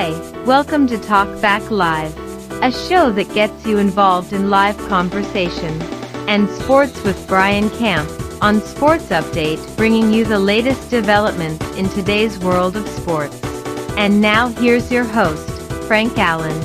Hi, welcome to Talk Back Live, a show that gets you involved in live conversation and sports with Brian Camp on Sports Update, bringing you the latest developments in today's world of sports. And now here's your host, Frank Allan.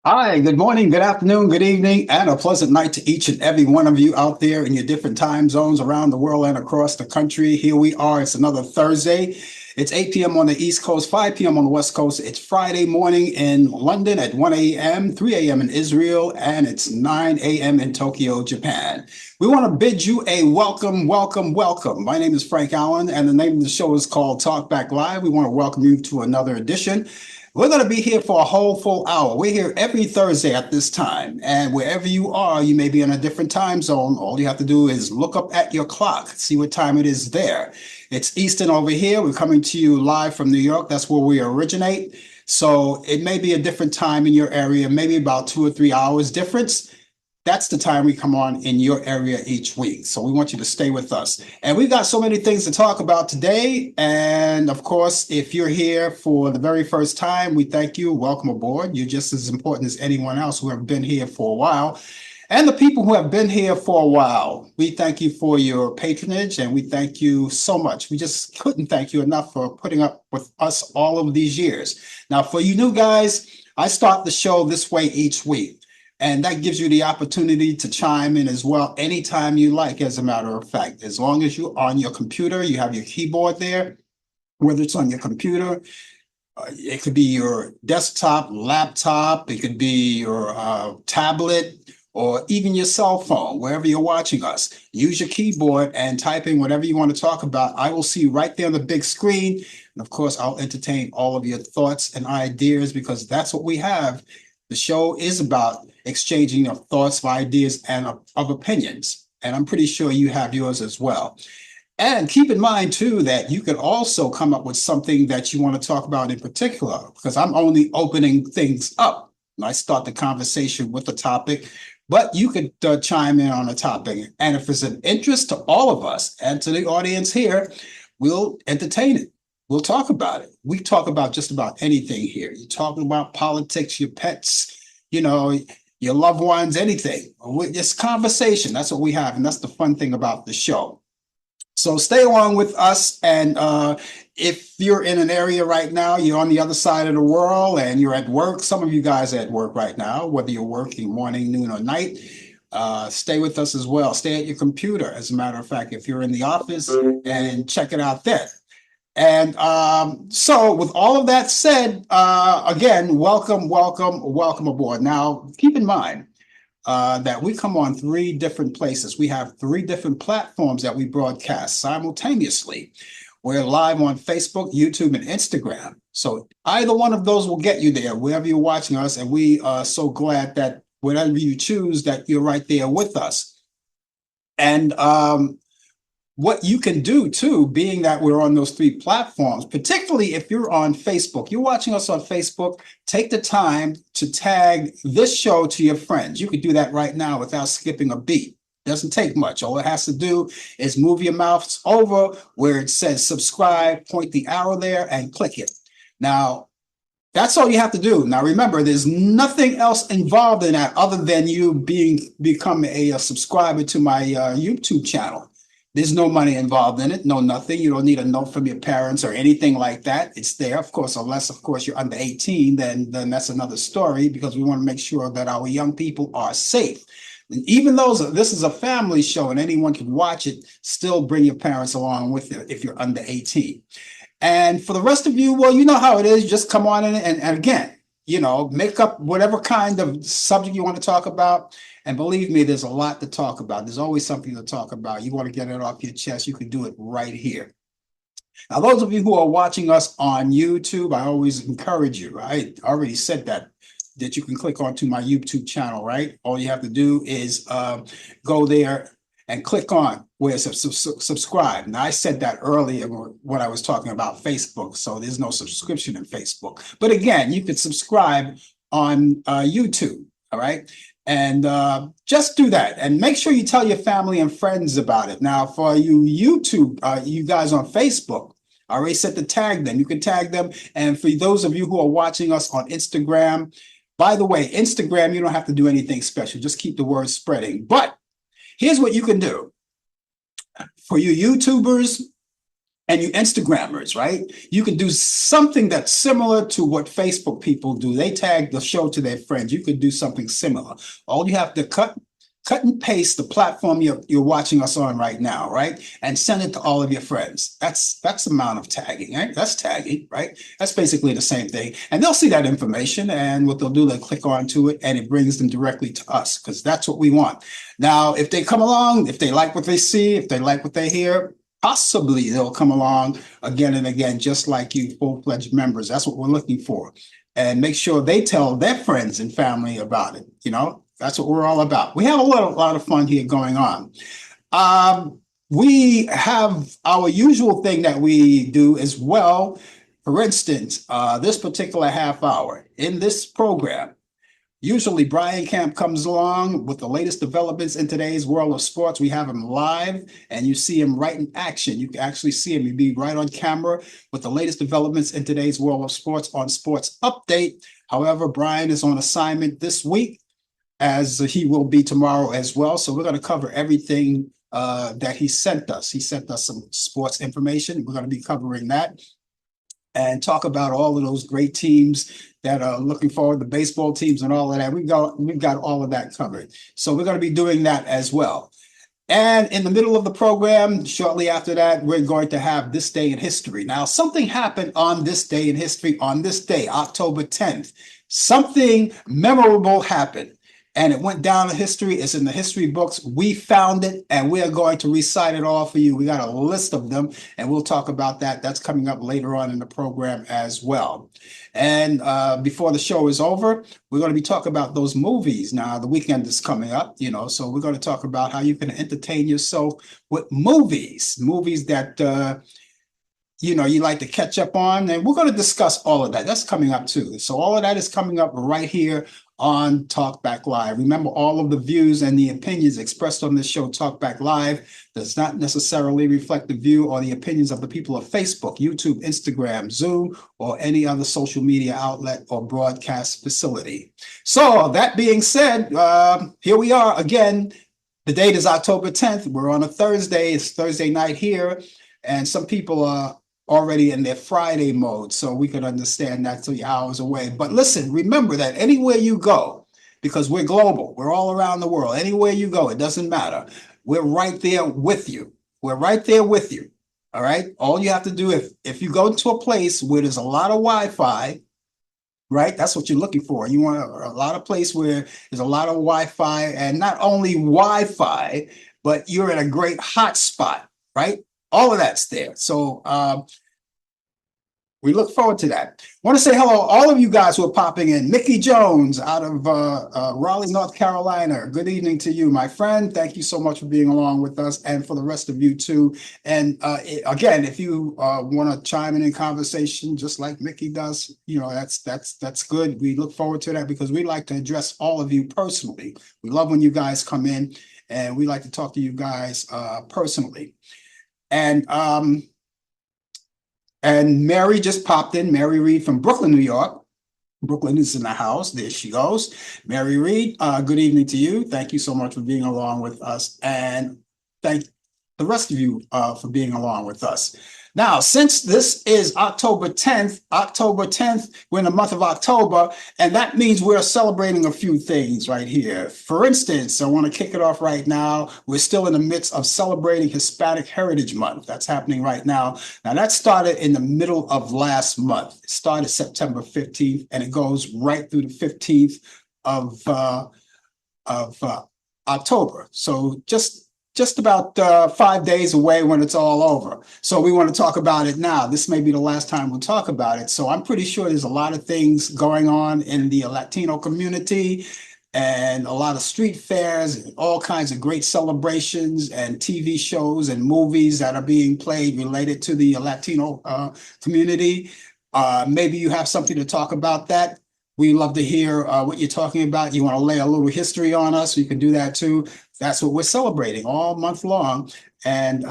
Hi, good morning, good afternoon, good evening, and a pleasant night to each and every one of you out there in your different time zones around the world and across the country. Here we are. It's another Thursday. It's 8 p.m. on the East Coast, 5 p.m. on the West Coast. It's Friday morning in London at 1 a.m., 3 a.m. in Israel, and it's 9 a.m. in Tokyo, Japan. We want to bid you a welcome. My name is Frank Allan, and the name of the show is called Talk Back Live. We want to welcome you to another edition. We're going to be here for a whole full hour. We're here every Thursday at this time. And wherever you are, you may be in a different time zone. All you have to do is look up at your clock, see what time it is there. It's Eastern over here. We're coming to you live from New York. That's where we originate. So it may be a different time in your area, maybe about 2 or 3 hours difference. That's the time we come on in your area each week. So we want you to stay with us. And we've got so many things to talk about today. And of course, if you're here for the very first time, we thank you. Welcome aboard. You're just as important as anyone else who have been here for a while. And the people who have been here for a while, we thank you for your patronage and we thank you so much. We just couldn't thank you enough for putting up with us all of these years. Now, for you new guys, I start the show this way each week. And that gives you the opportunity to chime in as well anytime you like, as a matter of fact. As long as you're on your computer, you have your keyboard there, whether it's on your computer, it could be your desktop, laptop, it could be your tablet, or even your cell phone, wherever you're watching us. Use your keyboard and type in whatever you want to talk about. I will see you right there on the big screen. And of course, I'll entertain all of your thoughts and ideas because that's what we have. The show is about exchanging of thoughts, of ideas, and of opinions. And I'm pretty sure you have yours as well. And keep in mind, too, that you could also come up with something that you want to talk about in particular, because I'm only opening things up. And I start the conversation with a topic, but you could chime in on a topic. And if it's an interest to all of us and to the audience here, we'll entertain it. We'll talk about it. We talk about just about anything here. You're talking about politics, your pets, your loved ones, anything. It's conversation. That's what we have. And that's the fun thing about the show. So stay along with us. And if you're in an area right now, you're on the other side of the world and you're at work. Some of you guys are at work right now, whether you're working morning, noon, or night. Stay with us as well. Stay at your computer. As a matter of fact, if you're in the office, and check it out then. And so with all of that said, again, welcome aboard. Now, keep in mind that we come on 3 different places. We have 3 different platforms that we broadcast simultaneously. We're live on Facebook, YouTube, and Instagram. So either one of those will get you there, wherever you're watching us. And we are so glad that whatever you choose, that you're right there with us. And what you can do too, being that we're on those 3 platforms, particularly if you're on Facebook, you're watching us on Facebook, take the time to tag this show to your friends. You could do that right now without skipping a beat. Doesn't take much. All it has to do is move your mouse over where it says subscribe, point the arrow there and click it. Now, that's all you have to do. Now, remember, there's nothing else involved in that other than you become a subscriber to my YouTube channel. There's no money involved in it, no nothing. You don't need a note from your parents or anything like that. It's there, of course, unless, of course, you're under 18, then that's another story because we want to make sure that our young people are safe. And even though this is a family show and anyone can watch it, still bring your parents along with you if you're under 18. And for the rest of you, well, you know how it is. Just come on in and again, make up whatever kind of subject you want to talk about. And believe me, there's a lot to talk about. There's always something to talk about. You want to get it off your chest, you can do it right here. Now, those of you who are watching us on YouTube, I always encourage you. I already said that you can click onto my YouTube channel, right? All you have to do is go there and click on where it says subscribe. Now, I said that earlier when I was talking about Facebook, so there's no subscription in Facebook. But again, you could subscribe on YouTube, all right? And just do that and make sure you tell your family and friends about it. Now, for you YouTube, you guys on Facebook, I already said to tag them. You can tag them. And for those of you who are watching us on Instagram, by the way, Instagram, you don't have to do anything special. Just keep the word spreading. But here's what you can do. For you YouTubers and you Instagrammers, right? You can do something that's similar to what Facebook people do. They tag the show to their friends. You could do something similar. All you have to cut and paste the platform you're watching us on right now, right? And send it to all of your friends. That's the amount of tagging, right? That's tagging, right? That's basically the same thing. And they'll see that information, and what they'll do, they'll click onto it, and it brings them directly to us, because that's what we want. Now, if they come along, if they like what they see, if they like what they hear, possibly they'll come along again and again, just like you full-fledged members. That's what we're looking for. And make sure they tell their friends and family about it. That's what we're all about. We have a lot of fun here going on. We have our usual thing that we do as well. For instance, this particular half hour in this program, usually Brian Camp comes along with the latest developments in today's world of sports. We have him live, and you see him right in action. You can actually see him. He'd be right on camera with the latest developments in today's world of sports on Sports Update. However, Brian is on assignment this week, as he will be tomorrow as well. So we're going to cover everything that he sent us. He sent us some sports information. We're going to be covering that and talk about all of those great teams that are looking forward, the baseball teams and all of that. We've got all of that covered. So we're going to be doing that as well. And in the middle of the program, shortly after that, we're going to have This Day in History. Now, something happened on this day in history, on this day, October 10th. Something memorable happened. And it went down in history. It's in the history books. We found it, and we are going to recite it all for you. We got a list of them, and we'll talk about that. That's coming up later on in the program as well. And before the show is over, we're going to be talking about those movies. Now, the weekend is coming up, so we're going to talk about how you can entertain yourself with movies that you like to catch up on. And we're going to discuss all of that. That's coming up too. So all of that is coming up right here on Talkback Live. Remember, all of the views and the opinions expressed on this show, Talkback Live, does not necessarily reflect the view or the opinions of the people of Facebook, YouTube, Instagram, Zoom, or any other social media outlet or broadcast facility. So that being said, here we are again. The date is October 10th. We're on a Thursday. It's Thursday night here, and some people are already in their Friday mode, so we can understand that 3 hours away. But listen, remember that anywhere you go, because we're global, we're all around the world, anywhere you go, it doesn't matter. We're right there with you. We're right there with you. All right. All you have to do, if you go to a place where there's a lot of Wi-Fi, right? That's what you're looking for. You want a lot of place where there's a lot of Wi-Fi, and not only Wi-Fi, but you're in a great hotspot, right? All of that's there. So we look forward to that. I want to say hello, all of you guys who are popping in. Mickey Jones out of Raleigh, North Carolina. Good evening to you, my friend. Thank you so much for being along with us, and for the rest of you too. And again, if you want to chime in conversation, just like Mickey does, that's good. We look forward to that, because we like to address all of you personally. We love when you guys come in, and we like to talk to you guys personally. And Mary just popped in. Mary Reed from Brooklyn, New York. Brooklyn is in the house. There she goes. Mary Reed, good evening to you. Thank you so much for being along with us. And thank the rest of you for being along with us. Now, since this is October 10th, we're in the month of October, and that means we're celebrating a few things right here. For instance, I want to kick it off right now. We're still in the midst of celebrating Hispanic Heritage Month. That's happening right now. Now, that started in the middle of last month. It started September 15th, and it goes right through the 15th of October. So just about 5 days away when it's all over. So we want to talk about it now. This may be the last time we'll talk about it. So I'm pretty sure there's a lot of things going on in the Latino community, and a lot of street fairs, and all kinds of great celebrations and TV shows and movies that are being played related to the Latino community. Maybe you have something to talk about that. We love to hear what you're talking about. You want to lay a little history on us, you can do that too. That's what we're celebrating all month long. And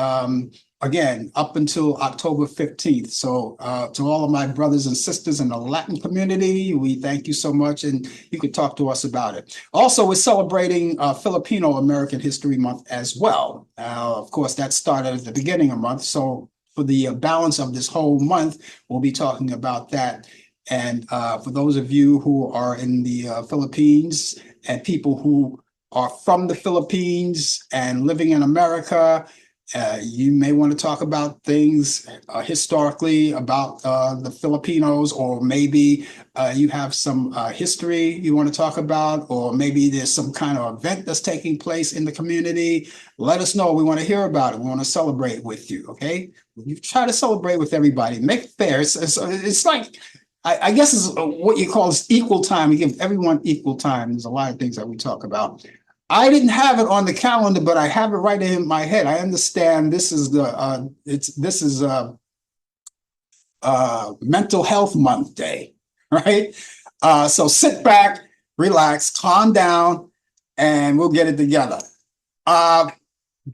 again, up until October 15th. So to all of my brothers and sisters in the Latin community, we thank you so much, and you can talk to us about it. Also, we're celebrating Filipino American History Month as well. Of course, that started at the beginning of the month. So for the balance of this whole month, we'll be talking about that. And for those of you who are in the Philippines and people who are from the Philippines and living in America, you may want to talk about things historically about the Filipinos, or maybe you have some history you want to talk about, or maybe there's some kind of event that's taking place in the community. Let us know. We want to hear about it. We want to celebrate with you, okay? You try to celebrate with everybody. Make it fair. It's like, I guess it's what you call is equal time. You give everyone equal time. There's a lot of things that we talk about. I didn't have it on the calendar, but I have it right in my head. I understand this is Mental Health Month Day, right? So sit back, relax, calm down, and we'll get it together.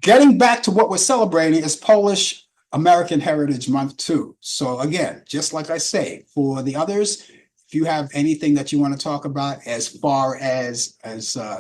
Getting back to what we're celebrating is Polish American Heritage Month too. So again, just like I say, for the others, if you have anything that you want to talk about as far as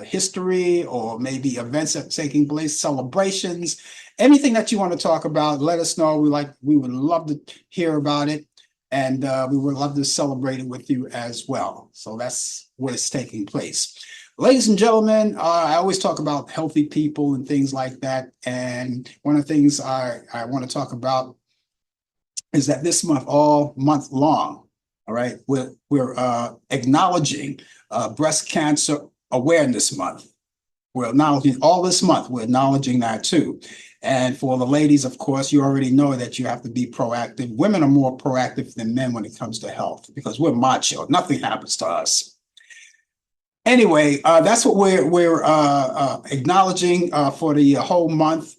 history, or maybe events that are taking place, celebrations, anything that you want to talk about, let us know. We would love to hear about it, and we would love to celebrate it with you as well. So that's what is taking place. Ladies and gentlemen, I always talk about healthy people and things like that. And one of the things I want to talk about is that this month, all month long, all right, we're acknowledging Breast Cancer Awareness Month. We're acknowledging all this month. We're acknowledging that too. And for the ladies, of course, you already know that you have to be proactive. Women are more proactive than men when it comes to health, because we're macho. Nothing happens to us. Anyway, that's what we're acknowledging for the whole month.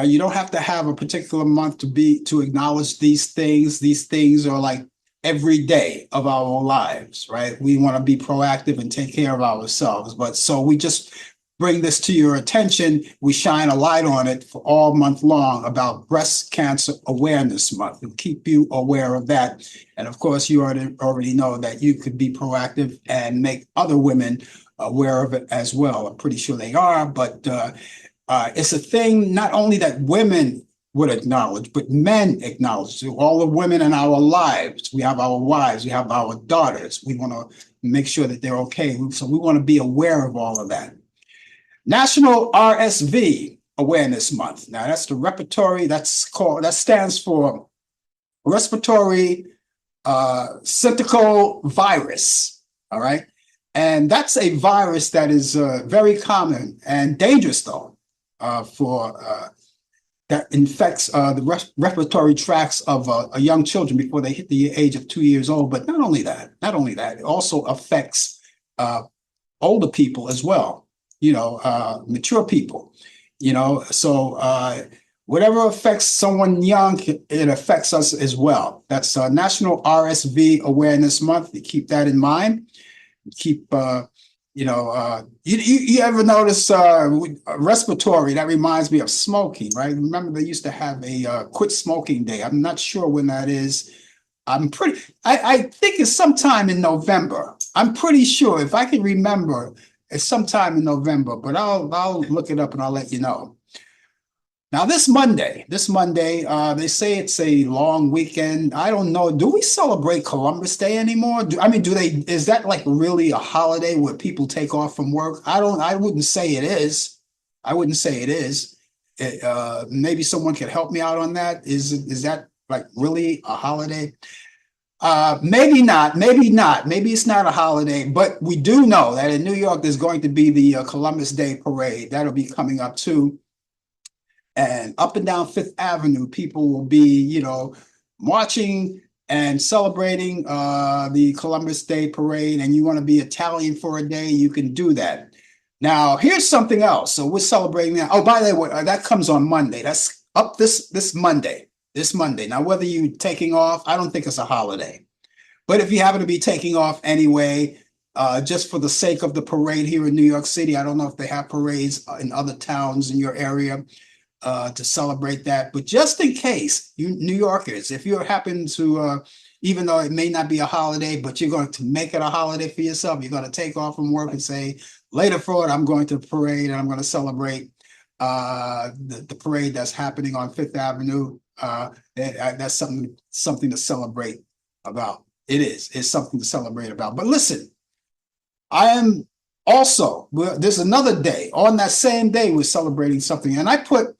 You don't have to have a particular month to acknowledge these things. These things are like every day of our lives, right? We want to be proactive and take care of ourselves. But so we just bring this to your attention. We shine a light on it for all month long about Breast Cancer Awareness Month, and keep you aware of that. And of course, you already know that you could be proactive and make other women aware of it as well. I'm pretty sure they are, but it's a thing not only that women would acknowledge, but men acknowledge. So all the women in our lives, we have our wives, we have our daughters. We want to make sure that they're okay. So we want to be aware of all of that. National RSV Awareness Month. Now that's the repertory. That stands for respiratory syncytial virus. All right, and that's a virus that is very common and dangerous, though, that infects the respiratory tracts of young children before they hit the age of 2 years old. But not only that, it also affects older people as well. Mature people. So whatever affects someone young, it affects us as well. That's National RSV Awareness Month. You keep that in mind. Keep you ever notice respiratory? That reminds me of smoking, right? Remember they used to have a quit smoking day. I'm not sure when that is. I think it's sometime in November. I'm pretty sure, if I can remember, it's sometime in November, but I'll look it up and I'll let you know. Now this Monday, they say it's a long weekend. I don't know. Do we celebrate Columbus Day anymore? Is that like really a holiday where people take off from work? I wouldn't say it is. Maybe someone could help me out on that. Is that like really a holiday? Maybe not. Maybe it's not a holiday, but we do know that in New York, there's going to be the Columbus Day Parade. That'll be coming up too. And up and down Fifth Avenue, people will be, marching and celebrating the Columbus Day Parade. And you want to be Italian for a day, you can do that. Now, here's something else. So we're celebrating that. Oh, by the way, that comes on Monday. That's up this Monday. Now, whether you're taking off, I don't think it's a holiday. But if you happen to be taking off anyway, just for the sake of the parade here in New York City, I don't know if they have parades in other towns in your area. to celebrate that. But just in case, you New Yorkers, if you happen to, even though it may not be a holiday, but you're going to make it a holiday for yourself, you're going to take off from work and say, later for it, I'm going to the parade and I'm going to celebrate the parade that's happening on Fifth Avenue. That's something to celebrate about. It's something to celebrate about. But listen, I am also, there's another day. On that same day, we're celebrating something. And I put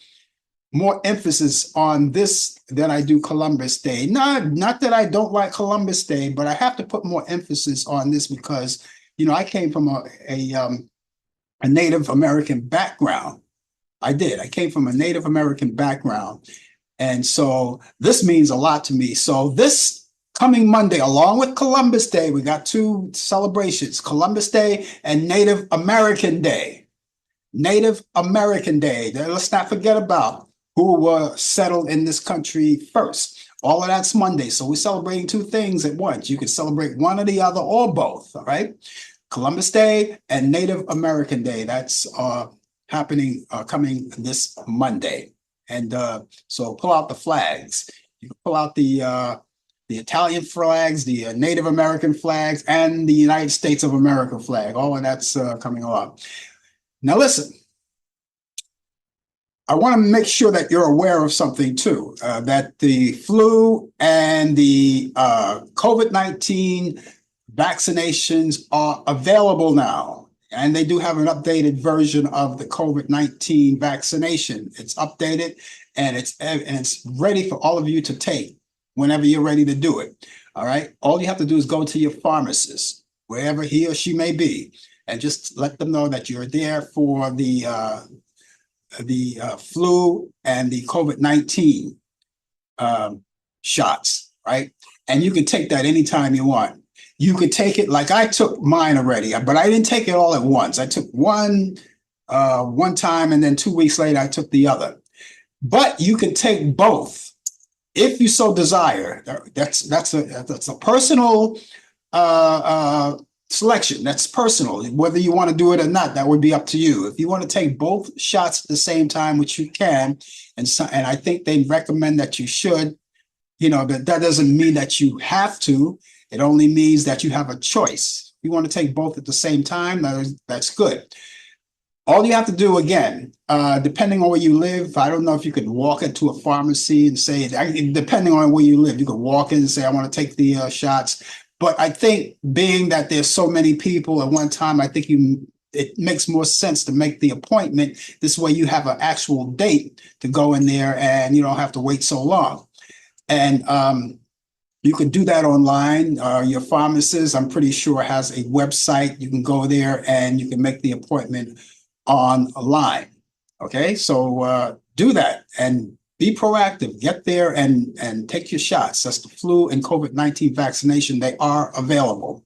more emphasis on this than I do Columbus Day. Not that I don't like Columbus Day, but I have to put more emphasis on this because, I came from a Native American background. I did. I came from a Native American background. And so this means a lot to me. So this coming Monday, along with Columbus Day, we got two celebrations, Columbus Day and Native American Day. Native American Day. Let's not forget about who were settled in this country first. All of that's Monday. So we're celebrating two things at once. You can celebrate one or the other or both, all right? Columbus Day and Native American Day. That's happening, coming this Monday. And so pull out the flags. You can pull out the Italian flags, the Native American flags, and the United States of America flag. All of that's coming along. Now listen, I want to make sure that you're aware of something too, that the flu and the COVID-19 vaccinations are available now. And they do have an updated version of the COVID-19 vaccination. It's updated and it's ready for all of you to take whenever you're ready to do it. All right. All you have to do is go to your pharmacist, wherever he or she may be, and just let them know that you're there for the flu and the COVID-19 shots, right? And you can take that anytime you want. You could take it like I took mine already, but I didn't take it all at once. I took one time, and then 2 weeks later, I took the other. But you can take both if you so desire. That's a personal selection. That's personal. Whether you want to do it or not, that would be up to you. If you want to take both shots at the same time, which you can, and I think they recommend that you should, but that doesn't mean that you have to. It only means that you have a choice. If you want to take both at the same time, that's good. All you have to do, again, depending on where you live, I don't know if you could walk into a pharmacy and say, depending on where you live, you could walk in and say, I want to take the shots. But I think being that there's so many people at one time, I think it makes more sense to make the appointment. This way you have an actual date to go in there and you don't have to wait so long. And you can do that online. Your pharmacist, I'm pretty sure, has a website. You can go there and you can make the appointment online. Okay, so do that and be proactive. Get there and take your shots. That's the flu and COVID-19 vaccination. They are available.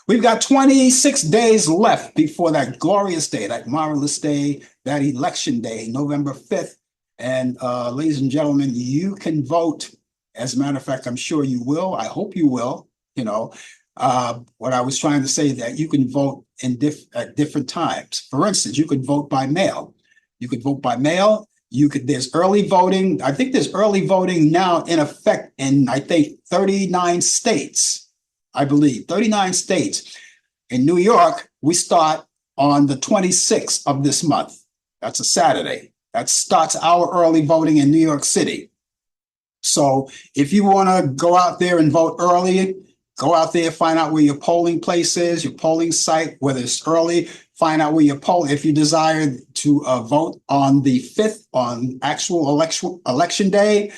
We've got 26 days left before that glorious day, that marvelous day, that election day, November 5th. And ladies and gentlemen, you can vote. As a matter of fact, I'm sure you will. I hope you will. What I was trying to say is that you can vote at different times. For instance, you could vote by mail. You could vote by mail. There's early voting. I think there's early voting now in effect in, I think, 39 states, I believe, 39 states. In New York, we start on the 26th of this month. That's a Saturday. That starts our early voting in New York City. So if you want to go out there and vote early, go out there, find out where your polling place is, your polling site, whether it's early, find out where your poll. If you desire to vote on the 5th, on actual election day,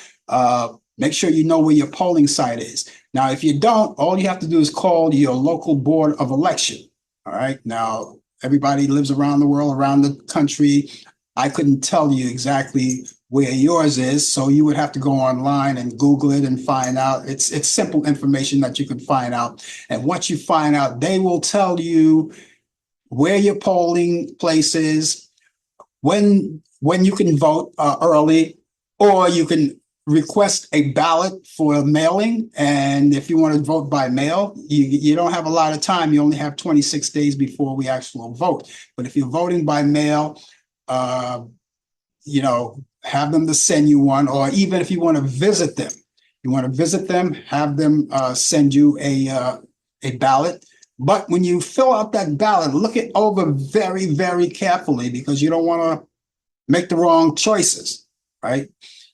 make sure you know where your polling site is. Now, if you don't, all you have to do is call your local board of election. All right. Now, everybody lives around the world, around the country. I couldn't tell you exactly where yours is, so you would have to go online and Google it and find out. It's simple information that you can find out. And once you find out, they will tell you where your polling place is, when you can vote early, or you can request a ballot for mailing. And if you want to vote by mail, you don't have a lot of time. You only have 26 days before we actually vote. But if you're voting by mail, have them to send you one, or even if you want to visit them, have them send you a ballot. But when you fill out that ballot, look it over very, very carefully, because you don't want to make the wrong choices, right?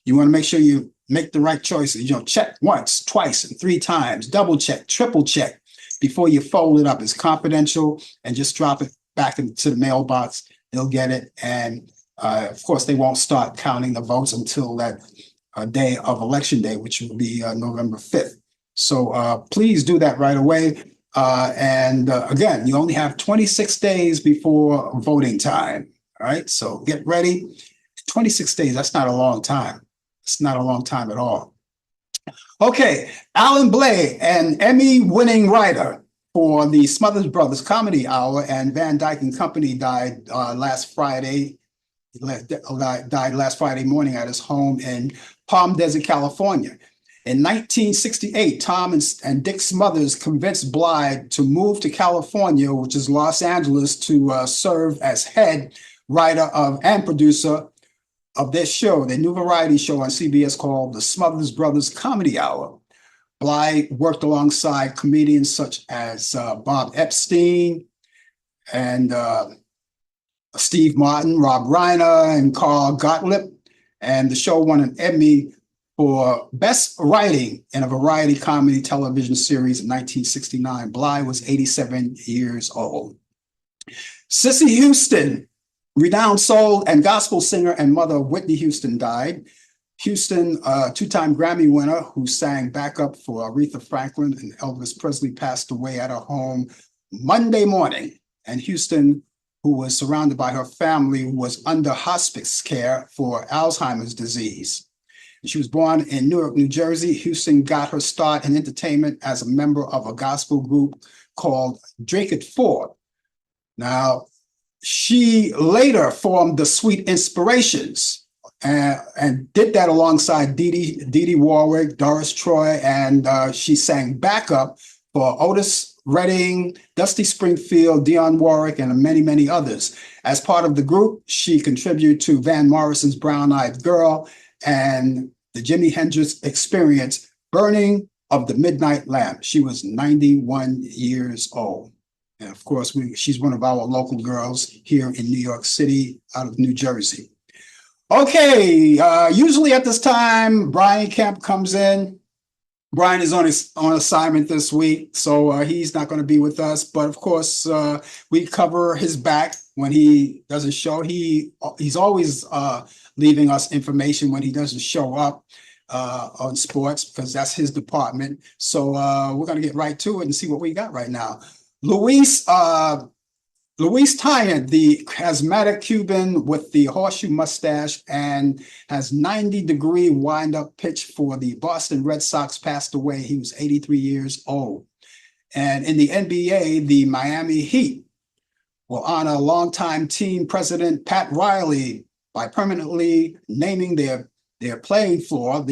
You want to make sure you make the right choices. Check once, twice, and 3 times, double check, triple check before you fold it up. It's confidential, and just drop it back into the mailbox. They'll get it. And of course, they won't start counting the votes until that day of election day, which will be November 5th. So please do that right away. And again, you only have 26 days before voting time. All right, so get ready. 26 days, that's not a long time. It's not a long time at all. Okay, Allan Blay, an Emmy-winning writer for the Smothers Brothers Comedy Hour and Van Dyke and Company, died last Friday. Died last Friday morning at his home in Palm Desert, California. In 1968, Tom and Dick Smothers convinced Bly to move to California, which is Los Angeles, to serve as head writer and producer of their show, their new variety show on CBS called The Smothers Brothers Comedy Hour. Bly worked alongside comedians such as Bob Epstein and Steve Martin, Rob Reiner, and Carl Gottlieb. And the show won an Emmy for Best Writing in a Variety Comedy Television Series in 1969. Bly was 87 years old. Cissy Houston, renowned soul and gospel singer and mother of Whitney Houston, died. Houston, a 2-time Grammy winner who sang backup for Aretha Franklin and Elvis Presley, passed away at her home Monday morning. And Houston, who was surrounded by her family, was under hospice care for Alzheimer's disease. She was born in Newark, New Jersey. Houston got her start in entertainment as a member of a gospel group called Drink It For. Now, she later formed the Sweet Inspirations and did that alongside Dee Dee Warwick, Doris Troy, and she sang backup for Otis Redding, Dusty Springfield, Dionne Warwick, and many, many others. As part of the group, she contributed to Van Morrison's Brown Eyed Girl and the Jimi Hendrix Experience, Burning of the Midnight Lamp. She was 91 years old. And of course, she's one of our local girls here in New York City, out of New Jersey. Okay, usually at this time, Brian Kemp comes in. Brian is on assignment this week, so he's not going to be with us. But of course, we cover his back when he doesn't show. He's always leaving us information when he doesn't show up on sports, because that's his department. So we're going to get right to it and see what we got right now. Luis Tyan, the charismatic Cuban with the horseshoe mustache and has 90-degree wind-up pitch for the Boston Red Sox, passed away. He was 83 years old. And in the NBA, the Miami Heat will honor longtime team president Pat Riley by permanently naming their playing floor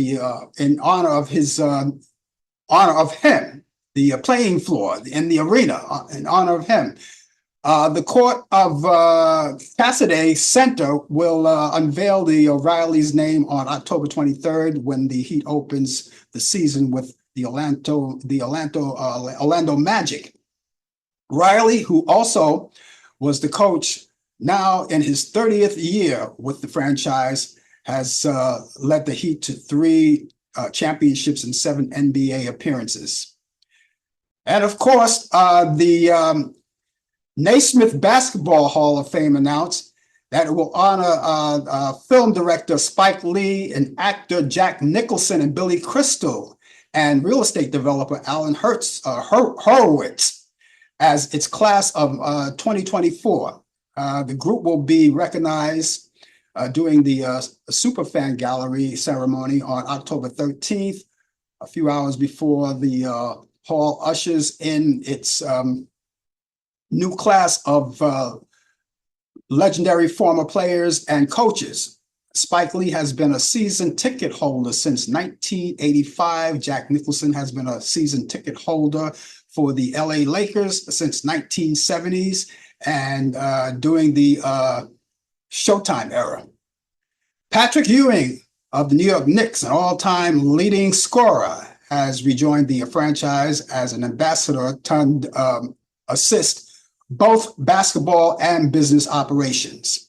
in honor of him. The playing floor in the arena in honor of him. The court of Cassidy Center will unveil the O'Reilly's name on October 23rd when the Heat opens the season with the Orlando Magic. Riley, who also was the coach now in his 30th year with the franchise, has led the Heat to 3 championships and 7 NBA appearances. And of course, the Naismith Basketball Hall of Fame announced that it will honor film director Spike Lee and actor Jack Nicholson and Billy Crystal and real estate developer Allan Horowitz as its class of 2024. The group will be recognized during the Superfan Gallery ceremony on October 13th, a few hours before the hall ushers in its new class of legendary former players and coaches. Spike Lee has been a season ticket holder since 1985. Jack Nicholson has been a season ticket holder for the LA Lakers since 1970s and during the Showtime era. Patrick Ewing of the New York Knicks, an all-time leading scorer, has rejoined the franchise as an ambassador turned assist both basketball and business operations.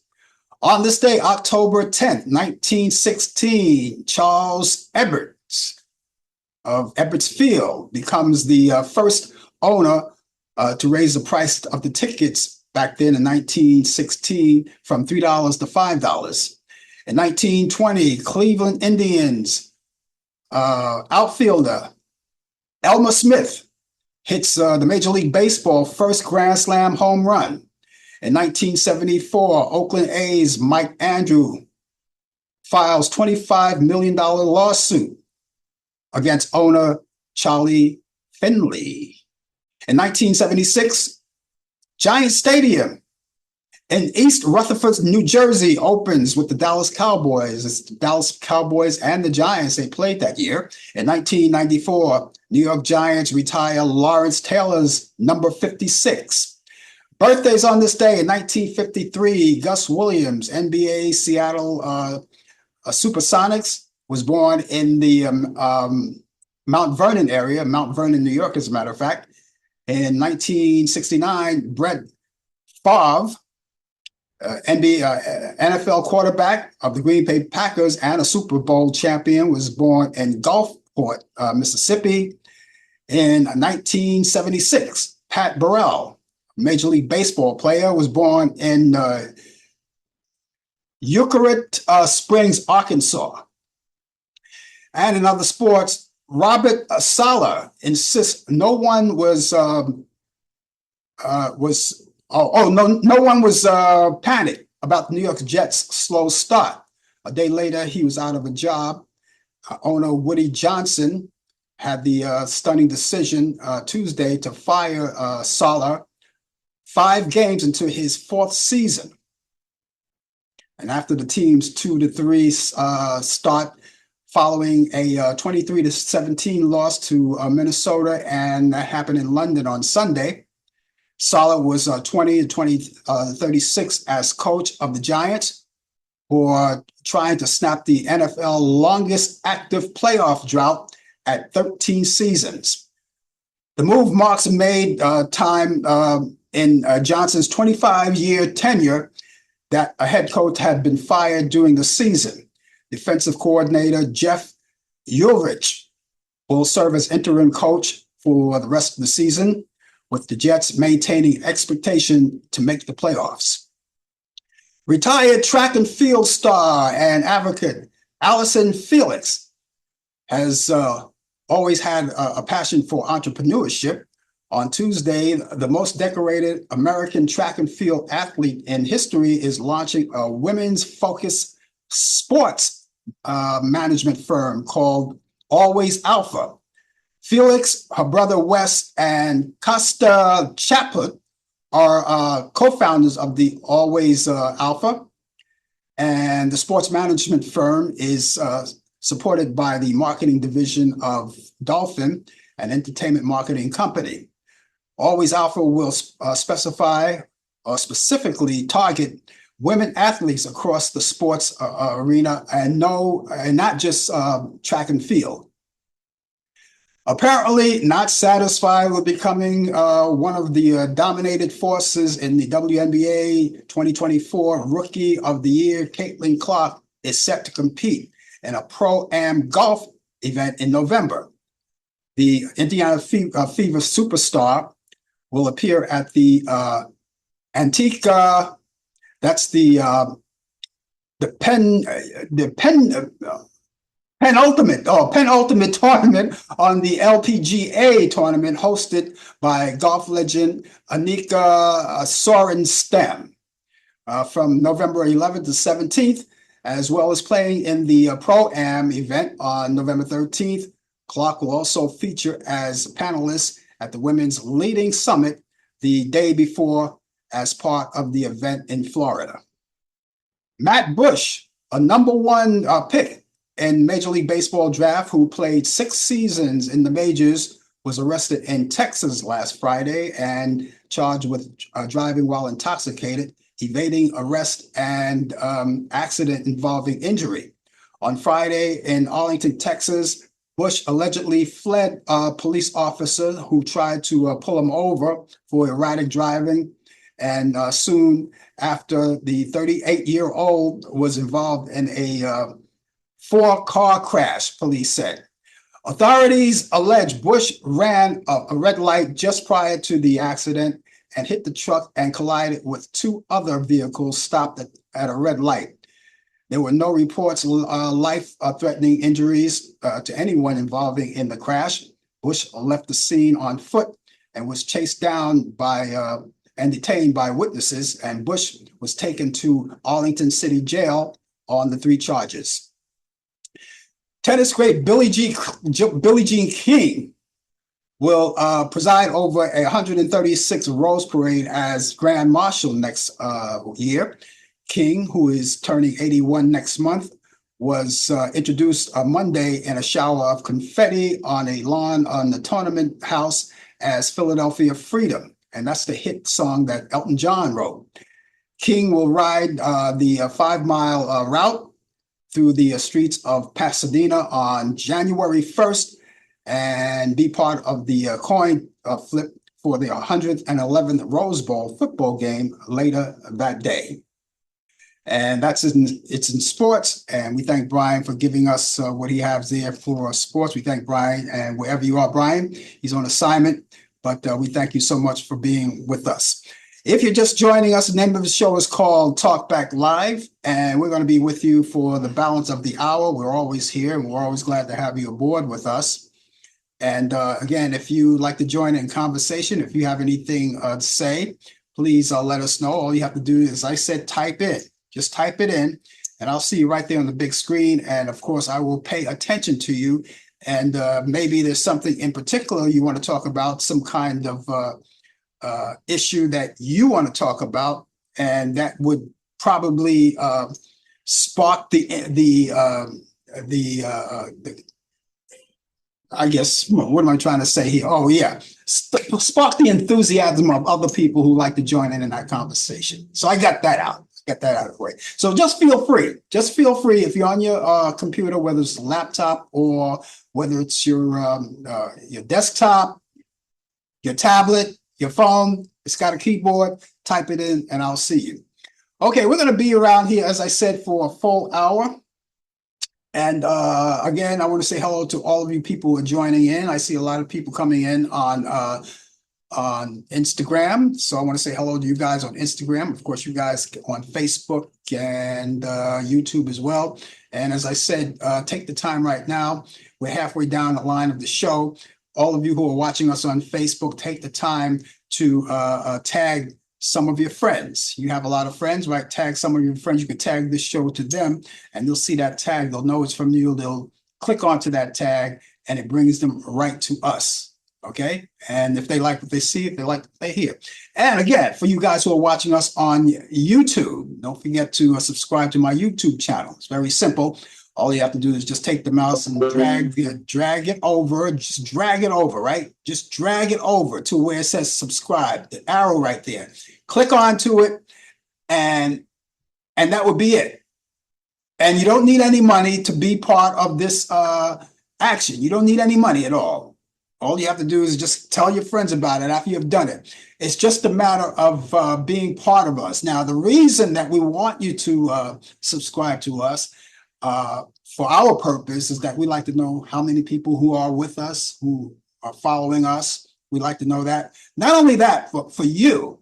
On this day, October 10th, 1916, Charles Ebbets of Ebbets Field becomes the first owner to raise the price of the tickets back then in 1916 from $3 to $5. In 1920, Cleveland Indians outfielder Elmer Smith hits the Major League Baseball first Grand Slam home run. In 1974, Oakland A's Mike Andrew files $25 million lawsuit against owner Charlie Finley. In 1976, Giant Stadium in East Rutherford, New Jersey opens with the Dallas Cowboys. It's the Dallas Cowboys and the Giants. They played that year. In 1994, New York Giants retire Lawrence Taylor's number 56. Birthdays on this day in 1953, Gus Williams, NBA Seattle Supersonics, was born in the Mount Vernon area, Mount Vernon, New York, as a matter of fact. In 1969, Brett Favre, NFL quarterback of the Green Bay Packers and a Super Bowl champion, was born in Gulfport, Mississippi. In 1976, Pat Burrell, Major League Baseball player, was born in Eucharist Springs, Arkansas. And in other sports, Robert Saleh insists no one was panicked about the New York Jets' slow start. A day later, he was out of a job. Owner Woody Johnson had the stunning decision Tuesday to fire Saleh 5 games into his 4th season. And after the team's 2-3 start, following a 23-17 loss to Minnesota, and that happened in London on Sunday, Saleh was 36 as coach of the Giants, who are trying to snap the NFL longest active playoff drought at 13 seasons. The move marks a made time in Johnson's 25-year tenure that a head coach had been fired during the season. Defensive coordinator Jeff Ulrich will serve as interim coach for the rest of the season, with the Jets maintaining expectation to make the playoffs. Retired track and field star and advocate Allison Felix has always had a passion for entrepreneurship. On Tuesday, the most decorated American track and field athlete in history is launching a women's focused sports management firm called Always Alpha. Felix, her brother Wes, and Costa Chaput are co-founders of the Always Alpha, and the sports management firm is supported by the marketing division of Dolphin, an entertainment marketing company. Always Alpha will specify or specifically target women athletes across the sports arena, and not just track and field. Apparently not satisfied with becoming one of the dominated forces in the WNBA 2024 Rookie of the Year, Caitlin Clark is set to compete in a Pro-Am golf event in November. The Indiana Fever superstar will appear at the Antigua. That's the penultimate tournament on the LPGA tournament hosted by golf legend Annika Sorenstam from November 11th to 17th, as well as playing in the Pro-Am event on November 13th. Clark will also feature as a panelist at the Women's Leading Summit the day before as part of the event in Florida. Matt Bush, a #1 pick in Major League Baseball draft, who played 6 seasons in the majors, was arrested in Texas last Friday and charged with driving while intoxicated. evading arrest and accident involving injury. On Friday in Arlington, Texas, Bush allegedly fled a police officer who tried to pull him over for erratic driving. And soon after, the 38-year-old was involved in a four-car crash, police said. Authorities allege Bush ran a red light just prior to the accident and hit the truck and collided with two other vehicles stopped at a red light. There were no reports of life-threatening injuries to anyone involving in the crash. Bush left the scene on foot and was chased down by and detained by witnesses, and Bush was taken to Arlington City Jail on the three charges. Tennis great Billie Jean King will preside over a 136th Rose Parade as Grand Marshal next year. King, who is turning 81 next month, was introduced Monday in a shower of confetti on a lawn on the Tournament House as Philadelphia Freedom. And that's the hit song that Elton John wrote. King will ride the 5-mile route through the streets of Pasadena on January 1st and be part of the coin flip for the 111th Rose Bowl football game later that day. And it's in sports. And we thank Brian for giving us what he has there for sports. We thank Brian, and wherever you are, Brian, he's on assignment, but we thank you so much for being with us. If you're just joining us, the name of the show is called Talk Back Live, and we're going to be with you for the balance of the hour. We're always here, and we're always glad to have you aboard with us. And again, if you like to join in conversation, if you have anything to say, please let us know. All you have to do is, as I said, type in. Just type it in, and I'll see you right there on the big screen. And of course, I will pay attention to you. And maybe there's something in particular you want to talk about, some kind of issue that you want to talk about, and that would probably spark the I guess, what am I trying to say here? Oh, yeah. Spark the enthusiasm of other people who like to join in that conversation. So I got that out. Get that out of the way. So just feel free. Just feel free if you're on your computer, whether it's a laptop or whether it's your desktop, your tablet, your phone. It's got a keyboard. Type it in, and I'll see you. Okay, we're going to be around here, as I said, for a full hour. And again, I want to say hello to all of you people who are joining in. I see a lot of people coming in on Instagram. So I want to say hello to you guys on Instagram. Of course, you guys on Facebook and YouTube as well. And as I said, take the time right now. We're halfway down the line of the show. All of you who are watching us on Facebook, take the time to tag some of your friends. You have a lot of friends, right? Tag some of your friends. You can tag this show to them, and they'll see that tag. They'll know it's from you. They'll click onto that tag, and it brings them right to us. Okay. And if they like what they see, if they like what they hear. And again, for you guys who are watching us on YouTube, don't forget to subscribe to my YouTube channel. It's very simple. All you have to do is just take the mouse and drag it over. Just drag it over, right? Just drag it over to where it says subscribe, the arrow right there. Click onto it, and that would be it. And you don't need any money to be part of this action. You don't need any money at all. All you have to do is just tell your friends about it after you've done it. It's just a matter of being part of us. Now, the reason that we want you to subscribe to us for our purpose is that we like to know how many people who are with us, who are following us. We like to know that. Not only that, but for you,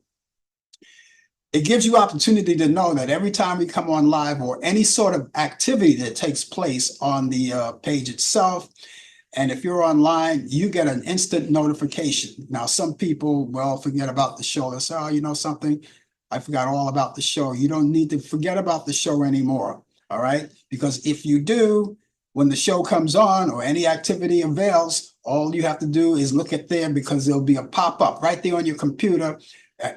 it gives you opportunity to know that every time we come on live or any sort of activity that takes place on the page itself, and if you're online, you get an instant notification. Now, some people, well, forget about the show. They say, oh, you know something? I forgot all about the show. You don't need to forget about the show anymore, all right? Because if you do, when the show comes on or any activity avails, all you have to do is look at there, because there'll be a pop-up right there on your computer,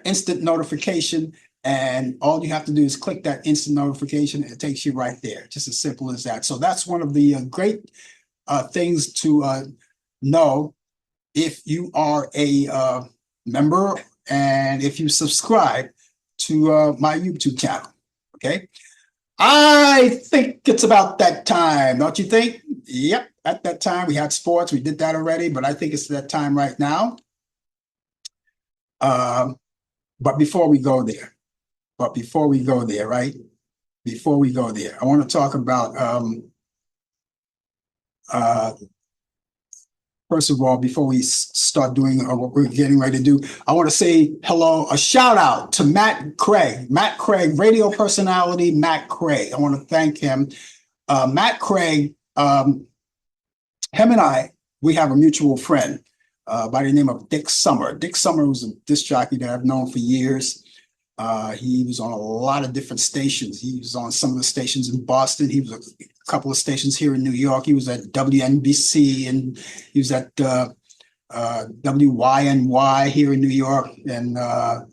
instant notification, and all you have to do is click that instant notification, and it takes you right there. Just as simple as that. So that's one of the great things to know if you are a member and if you subscribe to my YouTube channel. Okay. I think it's about that time, don't you think? Yep. At that time, we had sports. We did that already, but I think it's that time right now. But before we go there, right? Before we go there, I want to talk about first of all, before we start doing what we're getting ready to do, I want to say hello, a shout out to Matt Craig. Matt Craig, radio personality Matt Craig. I want to thank him. Matt Craig, him and I, we have a mutual friend by the name of Dick Summer. Dick Summer was a disc jockey that I've known for years. He was on a lot of different stations. He was on some of the stations in Boston. He was a couple of stations here in New York. He was at WNBC, and he was at WYNY here in New York, and a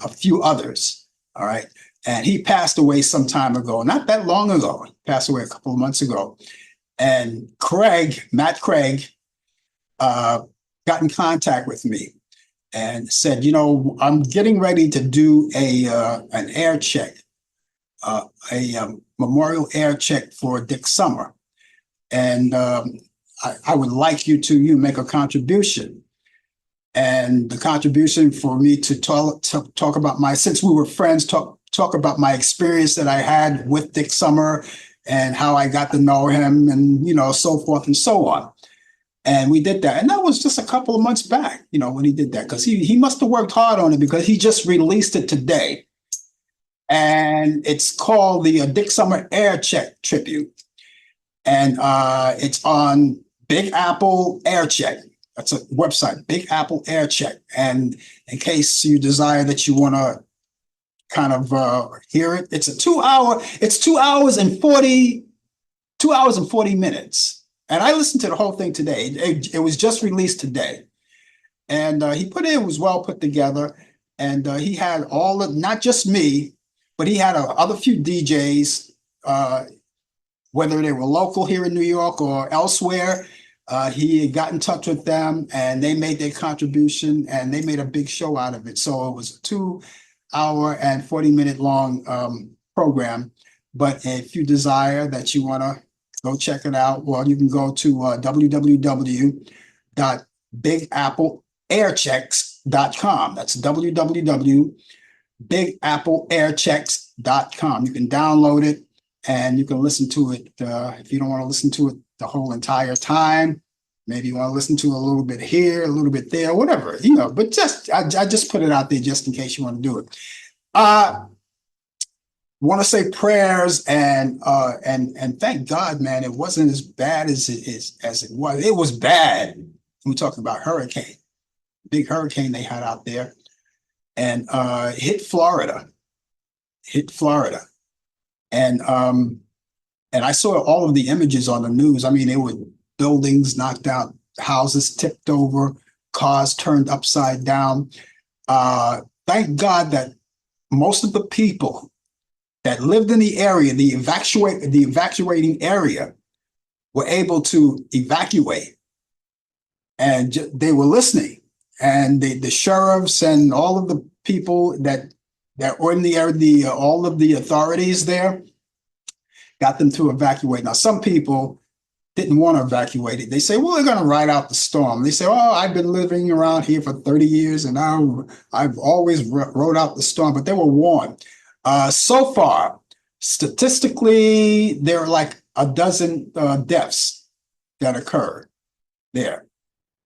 few others. All right. And he passed away some time ago, not that long ago. He passed away a couple of months ago. And Matt Craig, got in contact with me and said, I'm getting ready to do an air check, a memorial air check for Dick Summer. And I would like you to make a contribution. And the contribution for me to talk about since we were friends, talk about my experience that I had with Dick Summer and how I got to know him and, so forth and so on. And we did that. And that was just a couple of months back, when he did that, because he must have worked hard on it, because he just released it today. And it's called the Dick Summer Air Check Tribute. And it's on Big Apple Air Check. That's a website, Big Apple Air Check. And in case you desire that you want to kind of hear it, it's 2 hours and 40 minutes. And I listened to the whole thing today. It was just released today. And it was well put together. And he had not just me, but he had other few DJs, whether they were local here in New York or elsewhere. He got in touch with them, and they made their contribution, and they made a big show out of it. So it was a 2 hour and 40-minute long program. But if you desire that you want to go check it out, well, you can go to www.bigappleairchecks.com. That's www.bigappleairchecks.com. You can download it and you can listen to it. If you don't want to listen to it the whole entire time, maybe you want to listen to it a little bit here, a little bit there, whatever, but I just put it out there just in case you want to do it. Want to say prayers and thank God, man, it wasn't as bad as it was. It was bad. We're talking about big hurricane they had out there, and hit Florida. And I saw all of the images on the news. I mean, there were buildings knocked out, houses tipped over, cars turned upside down. Thank God that most of the people that lived in the area, the evacuating area, were able to evacuate, and they were listening. And the sheriffs and all of the people that were in the area, all of the authorities there, got them to evacuate. Now, some people didn't want to evacuate it. They say, well, they're going to ride out the storm. They say, oh, I've been living around here for 30 years, and I've always rode out the storm. But they were warned. So far, statistically, there are like a dozen deaths that occurred there.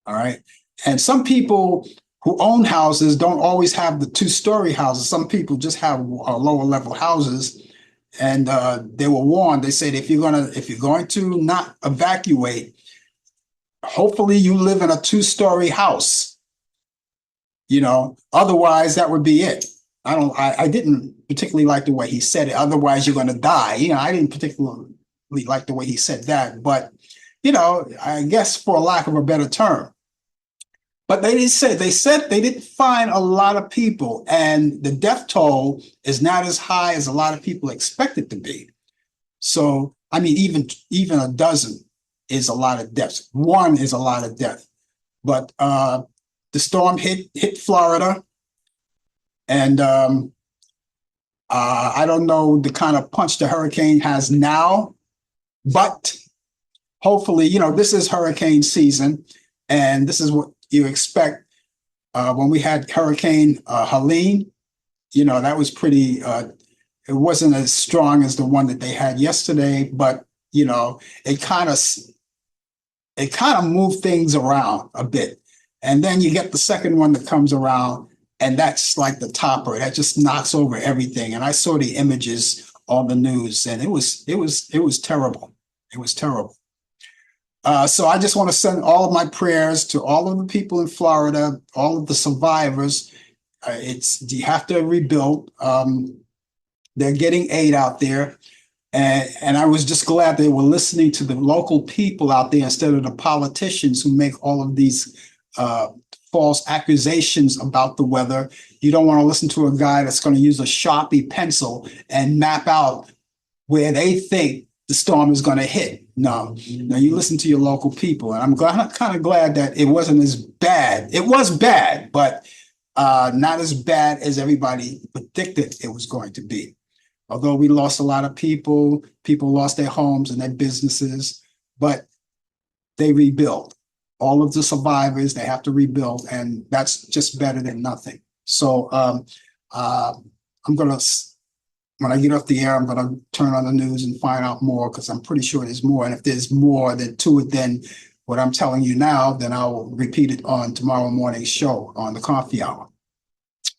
All right. And some people who own houses don't always have the 2-story houses. Some people just have lower level houses. And they were warned. They said, if you're going to not evacuate, hopefully you live in a 2-story house. Otherwise that would be it. I didn't particularly like the way he said it. Otherwise, you're going to die. I didn't particularly like the way he said that. But, I guess for a lack of a better term. But they said they didn't find a lot of people. And the death toll is not as high as a lot of people expect it to be. So, I mean, even a dozen is a lot of deaths. One is a lot of death. But the storm hit Florida. And I don't know the kind of punch the hurricane has now, but hopefully, this is hurricane season, and this is what you expect. When we had Hurricane Helene, that was pretty, it wasn't as strong as the one that they had yesterday, but, it kind of moved things around a bit. And then you get the second one that comes around, and that's like the topper. That just knocks over everything. And I saw the images on the news, and it was terrible. It was terrible. So I just want to send all of my prayers to all of the people in Florida, all of the survivors. You have to rebuild. They're getting aid out there. And I was just glad they were listening to the local people out there instead of the politicians who make all of these false accusations about the weather. You don't want to listen to a guy that's going to use a Sharpie pencil and map out where they think the storm is going to hit. No, you listen to your local people. And I'm kind of glad that it wasn't as bad. It was bad, but not as bad as everybody predicted it was going to be. Although we lost a lot of people lost their homes and their businesses, but they rebuilt. All of the survivors, they have to rebuild, and that's just better than nothing. So I'm going to, when I get off the air, I'm going to turn on the news and find out more, because I'm pretty sure there's more. And if there's more to it than what I'm telling you now, then I'll repeat it on tomorrow morning's show on the coffee hour.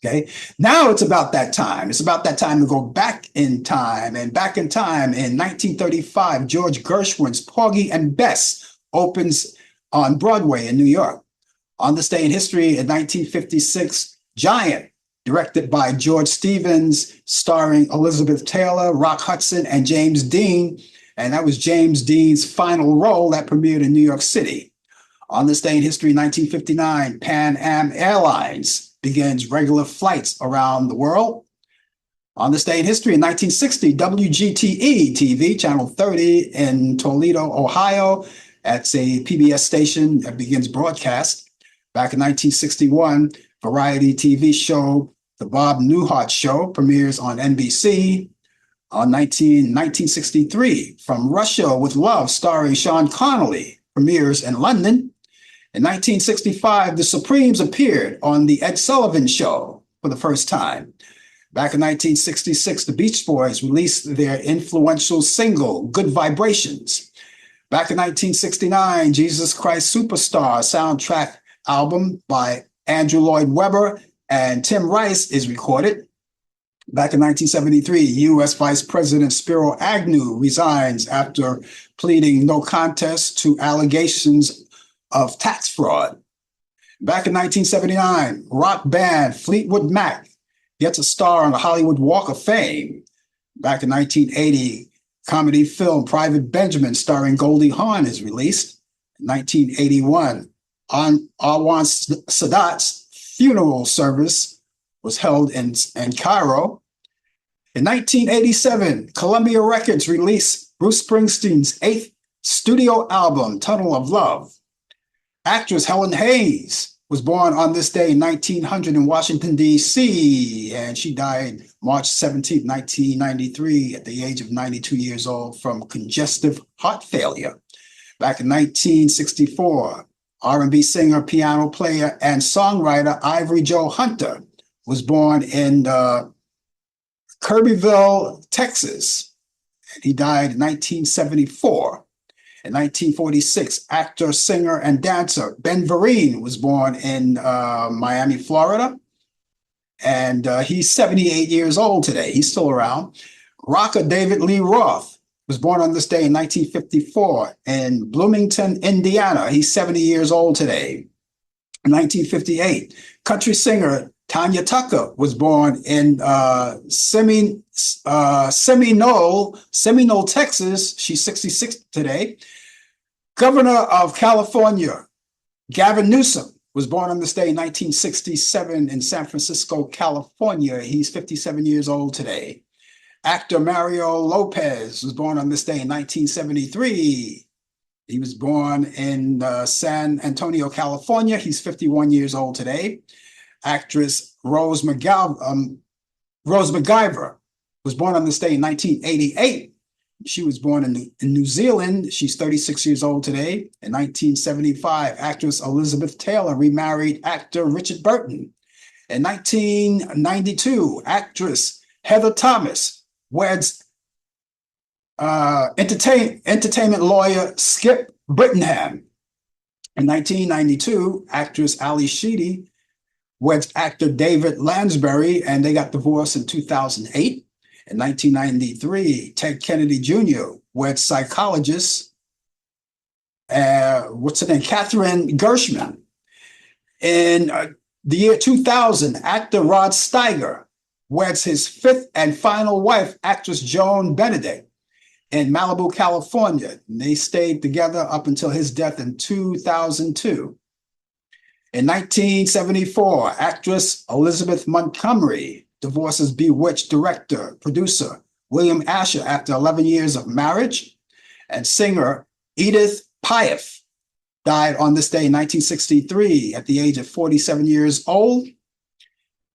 Okay, now it's about that time. It's about that time to go back in time. And back in time, in 1935, George Gershwin's Porgy and Bess opens on Broadway in New York. On this day in history, in 1956, Giant, directed by George Stevens, starring Elizabeth Taylor, Rock Hudson, and James Dean. And that was James Dean's final role that premiered in New York City. On this day in history, 1959, Pan Am Airlines begins regular flights around the world. On this day in history, in 1960, WGTE TV, Channel 30 in Toledo, Ohio. That's a PBS station that begins broadcast. Back in 1961, variety TV show The Bob Newhart Show premieres on NBC. On 1963, From Russia with Love, starring Sean Connery, premieres in London. In 1965, the Supremes appeared on The Ed Sullivan Show for the first time. Back in 1966, the Beach Boys released their influential single, Good Vibrations. Back in 1969, Jesus Christ Superstar soundtrack album by Andrew Lloyd Webber and Tim Rice is recorded. Back in 1973, U.S. Vice President Spiro Agnew resigns after pleading no contest to allegations of tax fraud. Back in 1979, rock band Fleetwood Mac gets a star on the Hollywood Walk of Fame. Back in 1980, comedy film Private Benjamin starring Goldie Hawn is released. In 1981, Anwar Sadat's funeral service was held in Cairo. In 1987, Columbia Records released Bruce Springsteen's 8th studio album, Tunnel of Love. Actress Helen Hayes was born on this day in 1900 in Washington, D.C., and she died March 17, 1993, at the age of 92 years old from congestive heart failure. Back in 1964, R&B singer, piano player, and songwriter Ivory Joe Hunter was born in Kirbyville, Texas, and he died in 1974. In 1946, actor, singer, and dancer Ben Vereen was born in Miami, Florida. And he's 78 years old today. He's still around. Rocker David Lee Roth was born on this day in 1954 in Bloomington, Indiana. He's 70 years old today. In 1958, country singer Tanya Tucker was born in Seminole, Texas. She's 66 today. Governor of California, Gavin Newsom, was born on this day in 1967 in San Francisco, California. He's 57 years old today. Actor Mario Lopez was born on this day in 1973. He was born in San Antonio, California. He's 51 years old today. Actress Rose McIver was born on this day in 1988. She was born in New Zealand. She's 36 years old today. In 1975, actress Elizabeth Taylor remarried actor Richard Burton. In 1992, actress Heather Thomas weds entertainment lawyer Skip Brittenham. In 1992, actress Ali Sheedy weds actor David Lansbury, and they got divorced in 2008. In 1993, Ted Kennedy Jr. weds psychologist, Catherine Gershman. In the year 2000, actor Rod Steiger weds his fifth and final wife, actress Joan Benedict, in Malibu, California. And they stayed together up until his death in 2002. In 1974, actress Elizabeth Montgomery divorces Bewitched director, producer William Asher after 11 years of marriage. And singer Edith Piaf died on this day in 1963 at the age of 47 years old.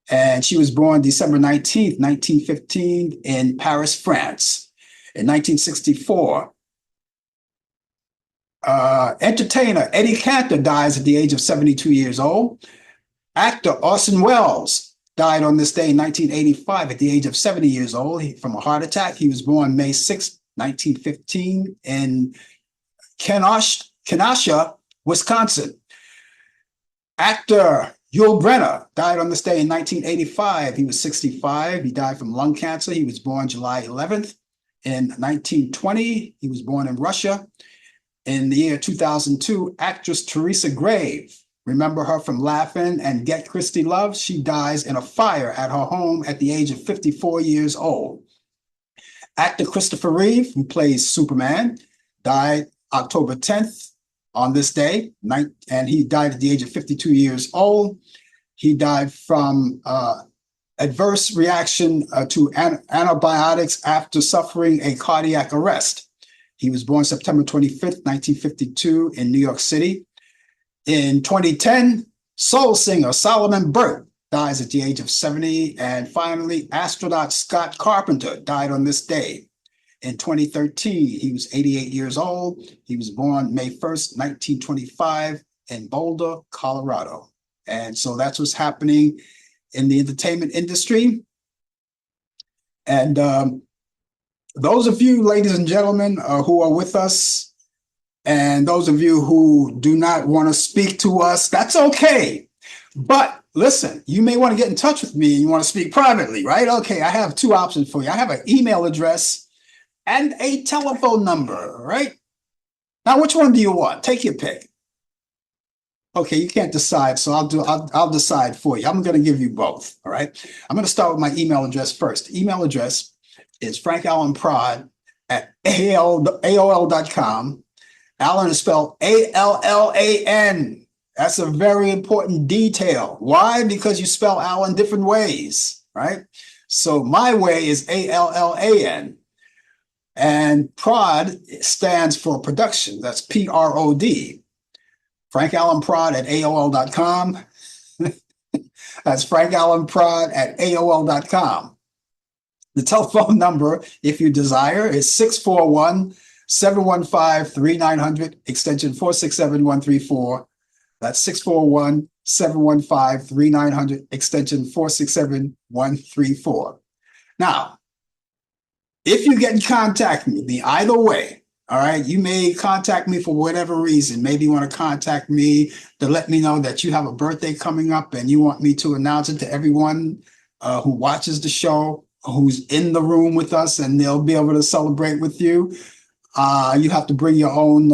And she was born December 19th, 1915 in Paris, France. In 1964, entertainer Eddie Cantor dies at the age of 72 years old. Actor Orson Welles died on this day in 1985 at the age of 70 years old from a heart attack. He was born May 6, 1915 in Kenosha, Wisconsin. Actor Yul Brynner died on this day in 1985. He was 65. He died from lung cancer. He was born July 11th. In 1920, he was born in Russia. In the year 2002, actress Teresa Grave, remember her from Laugh-In and Get Christy Love? She dies in a fire at her home at the age of 54 years old. Actor Christopher Reeve, who plays Superman, died October 10th on this day, and he died at the age of 52 years old. He died from adverse reaction to antibiotics after suffering a cardiac arrest. He was born September 25th, 1952 in New York City. In 2010, soul singer Solomon Burke dies at the age of 70. And finally, astronaut Scott Carpenter died on this day. In 2013, he was 88 years old. He was born May 1st, 1925 in Boulder, Colorado. And so that's what's happening in the entertainment industry. And those of you, ladies and gentlemen, who are with us, and those of you who do not want to speak to us, that's okay. But listen, you may want to get in touch with me and you want to speak privately, right? Okay, I have two options for you. I have an email address and a telephone number, right? Now, which one do you want? Take your pick. Okay, you can't decide, so I'll decide for you. I'm going to give you both, all right? I'm going to start with my email address first. Email address is frankallanprod@aol.com. Allan is spelled Allan. That's a very important detail. Why? Because you spell Allan different ways, right? So my way is Allan. And prod stands for production. That's PROD. frankallanprod@aol.com. That's frankallanprod@aol.com. The telephone number, if you desire, is 641-715-3900, extension 467134. That's 641-715-3900, extension 467134. Now, if you get in contact with me, either way, all right, you may contact me for whatever reason. Maybe you want to contact me to let me know that you have a birthday coming up and you want me to announce it to everyone who watches the show, who's in the room with us, and they'll be able to celebrate with you. You have to bring your own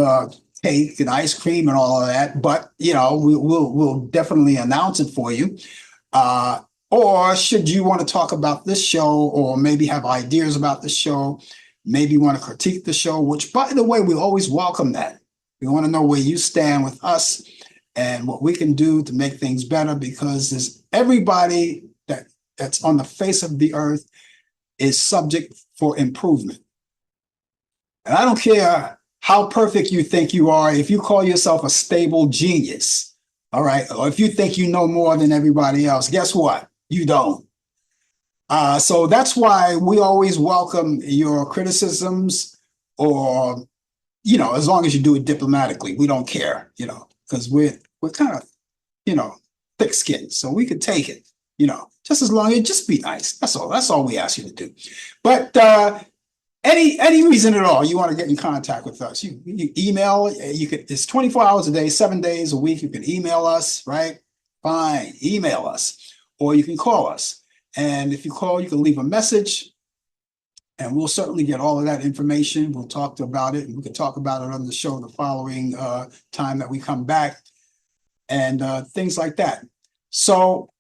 cake and ice cream and all of that, but you know, we'll definitely announce it for you. Or should you want to talk about this show, or maybe have ideas about the show, maybe want to critique the show, which, by the way, we always welcome that. We want to know where you stand with us and what we can do to make things better, because there's everybody that's on the face of the earth is subject for improvement. And I don't care how perfect you think you are. If you call yourself a stable genius, All right. Or if you think you know more than everybody else, guess what? You don't. So that's why we always welcome your criticisms or, as long as you do it diplomatically, we don't care, because we're kind of, you know, thick skinned. So we could take it, just as long as just be nice. That's all. That's all we ask you to do. But any reason at all you want to get in contact with us, you email, it's 24 hours a day, 7 days a week. You can email us, right? Fine, email us, or you can call us. And if you call, you can leave a message, and we'll certainly get all of that information. We'll talk about it, and we can talk about it on the show the following time that we come back, and things like that. So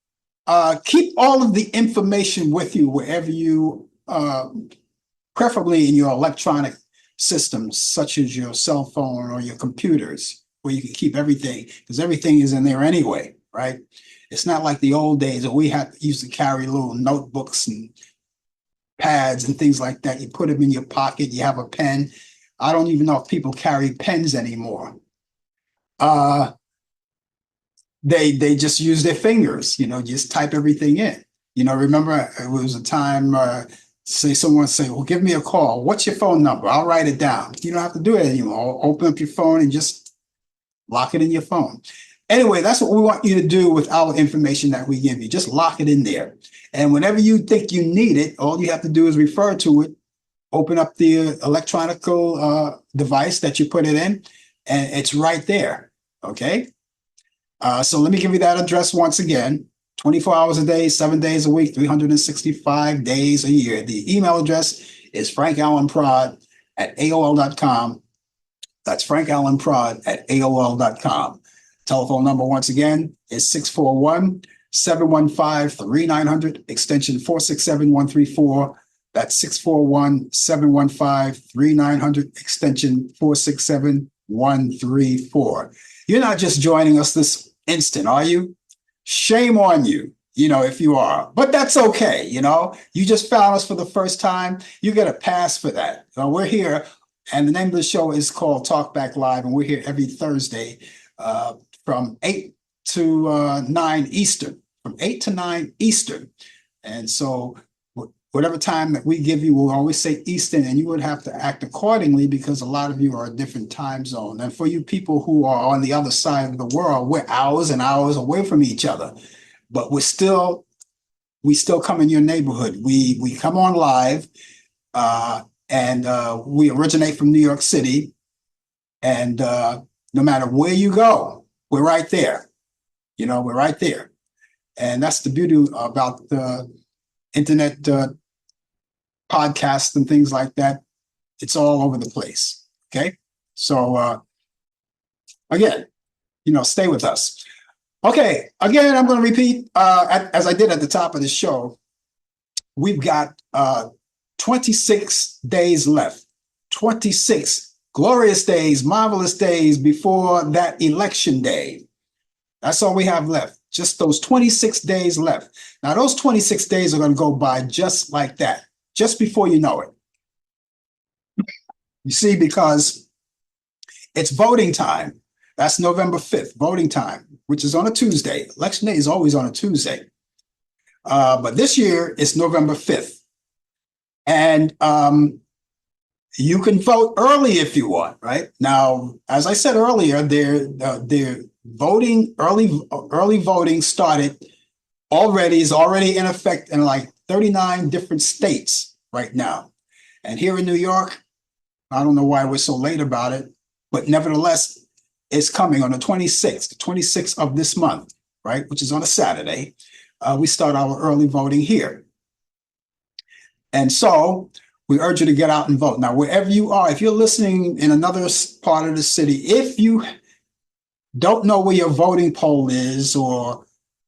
keep all of the information with you wherever you preferably in your electronic systems, such as your cell phone or your computers, where you can keep everything, because everything is in there anyway, right? It's not like the old days where we used to carry little notebooks and pads and things like that. You put them in your pocket, you have a pen. I don't even know if people carry pens anymore. They just use their fingers, just type everything in. Remember it was a time someone say, well, give me a call. What's your phone number? I'll write it down. You don't have to do it anymore. Open up your phone and just lock it in your phone. Anyway, that's what we want you to do with our information that we give you. Just lock it in there. And whenever you think you need it, all you have to do is refer to it, open up the electronic device that you put it in, and it's right there. Okay. So let me give you that address once again. 24 hours a day, 7 days a week, 365 days a year. The email address is frankallenprod@aol.com. That's frankallenprod@aol.com. Telephone number once again is 641-715-3900, extension 467134. That's 641-715-3900, extension 467134. You're not just joining us this instant, are you? Shame on you, if you are, but that's okay. You just found us for the first time. You get a pass for that. We're here, and the name of the show is called Talk Back Live, and we're here every Thursday from 8 to 9 Eastern, And so whatever time that we give you, we'll always say Eastern, and you would have to act accordingly because a lot of you are a different time zone. And for you people who are on the other side of the world, we're hours and hours away from each other, but we still come in your neighborhood. We come on live, and we originate from New York City, and no matter where you go, we're right there. We're right there. And that's the beauty about the internet podcasts and things like that. It's all over the place. Okay. So again, stay with us. Okay. Again, I'm going to repeat as I did at the top of the show. We've got 26 days left. 26 glorious days, marvelous days before that election day. That's all we have left. Just those 26 days left. Now, those 26 days are going to go by just like that, just before you know it. You see, because it's voting time. That's November 5th, voting time, which is on a Tuesday. Election day is always on a Tuesday. But this year, it's November 5th. And you can vote early if you want, right? Now, as I said earlier, they're voting, early voting started already, is already in effect in like 39 different states right now. And here in New York, I don't know why we're so late about it, but nevertheless, it's coming on the 26th of this month, right? Which is on a Saturday. We start our early voting here. And so we urge you to get out and vote. Now, wherever you are, if you're listening in another part of the city, if you don't know where your voting poll is or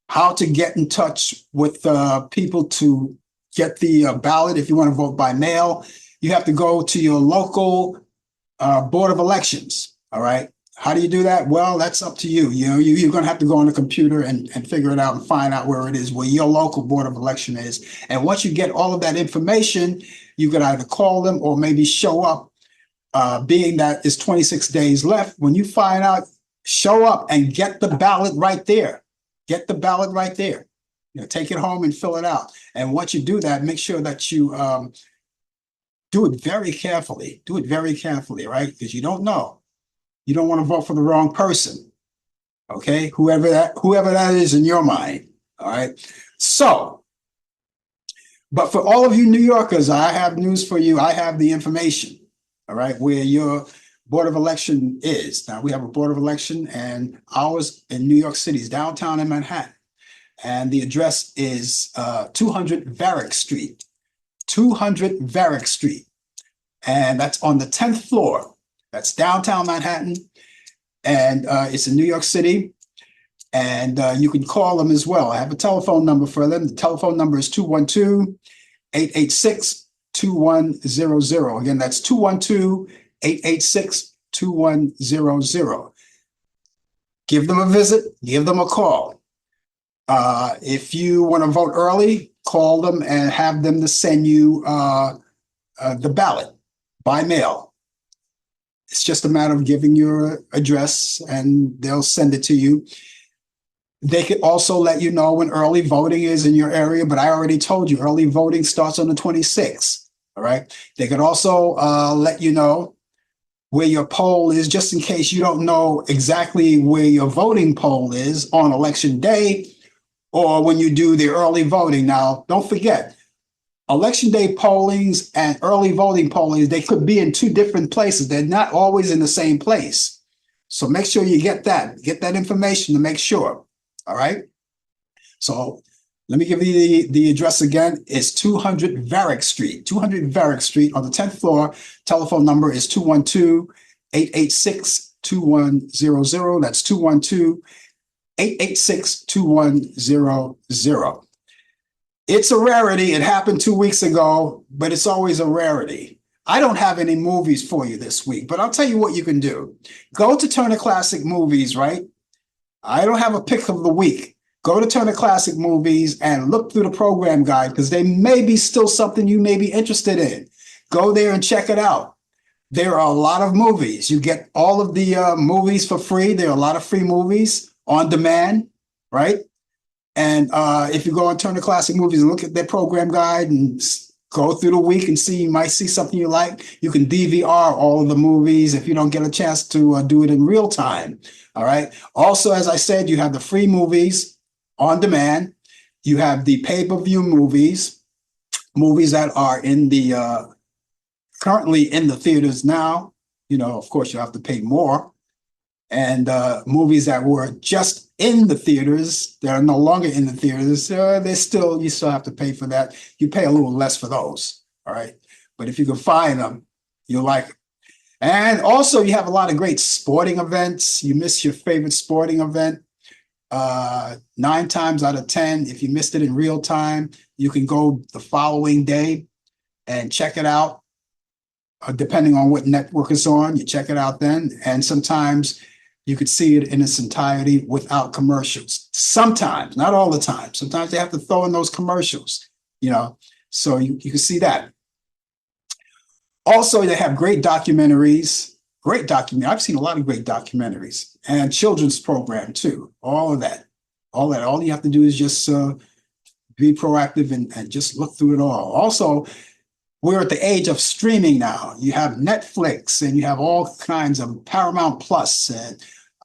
how to get in touch with people to get the ballot, if you want to vote by mail, you have to go to your local Board of Elections. All right. How do you do that? Well, that's up to you. You're going to have to go on the computer and figure it out and find out where it is, where your local Board of Election is. And once you get all of that information, you can either call them or maybe show up, being that it's 26 days left. When you find out Show up and get the ballot right there. Get the ballot right there. Take it home and fill it out. And once you do that, make sure that you do it very carefully. Do it very carefully, right? Because you don't know. You don't want to vote for the wrong person. Okay, whoever that is in your mind. All right. So, but for all of you New Yorkers, I have news for you. I have the information. All right, where your Board of Election is. Now we have a Board of Election, and ours in New York City's downtown in Manhattan. And the address is 200 Varick Street. 200 Varick Street. And that's on the 10th floor. That's downtown Manhattan. And it's in New York City. And you can call them as well. I have a telephone number for them. The telephone number is 212-886-2100. Again, that's 212-886-2100. Give them a visit. Give them a call. If you want to vote early, call them and have them to send you the ballot by mail. It's just a matter of giving your address and they'll send it to you. They could also let you know when early voting is in your area, but I already told you early voting starts on the 26th. All right. They could also let you know where your poll is, just in case you don't know exactly where your voting poll is on election day or when you do the early voting. Now, don't forget, election day pollings and early voting pollings, they could be in two different places. They're not always in the same place. So make sure you get that information to make sure. All right. So let me give you the address again. It's 200 Varick Street, 200 Varick Street on the 10th floor. Telephone number is 212-886-2100. That's 212-886-2100. It's a rarity. It happened 2 weeks ago, but it's always a rarity. I don't have any movies for you this week, but I'll tell you what you can do. Go to Turner Classic Movies, right? I don't have a pick of the week. Go to Turner Classic Movies and look through the program guide because there may be still something you may be interested in. Go there and check it out. There are a lot of movies. You get all of the movies for free. There are a lot of free movies on demand, right? And if you go on Turner Classic Movies and look at their program guide and go through the week and see, you might see something you like. You can DVR all of the movies if you don't get a chance to do it in real time. All right. Also, as I said, you have the free movies on demand. You have the pay-per-view movies that are in the currently in the theaters now. Of course, you have to pay more. And movies that were just in the theaters, that are no longer in the theaters, you still have to pay for that. You pay a little less for those. All right. But if you can find them, you'll like it. And also, you have a lot of great sporting events. You miss your favorite sporting event. 9 times out of 10, if you missed it in real time, you can go the following day and check it out. Depending on what network it's on, you check it out then. And sometimes you could see it in its entirety without commercials. Sometimes, not all the time. Sometimes they have to throw in those commercials, so you can see that. Also, they have great documentaries, I've seen a lot of great documentaries and children's program too. All of that. All you have to do is just be proactive and just look through it all. Also, we're at the age of streaming now. You have Netflix and you have all kinds of Paramount Plus, and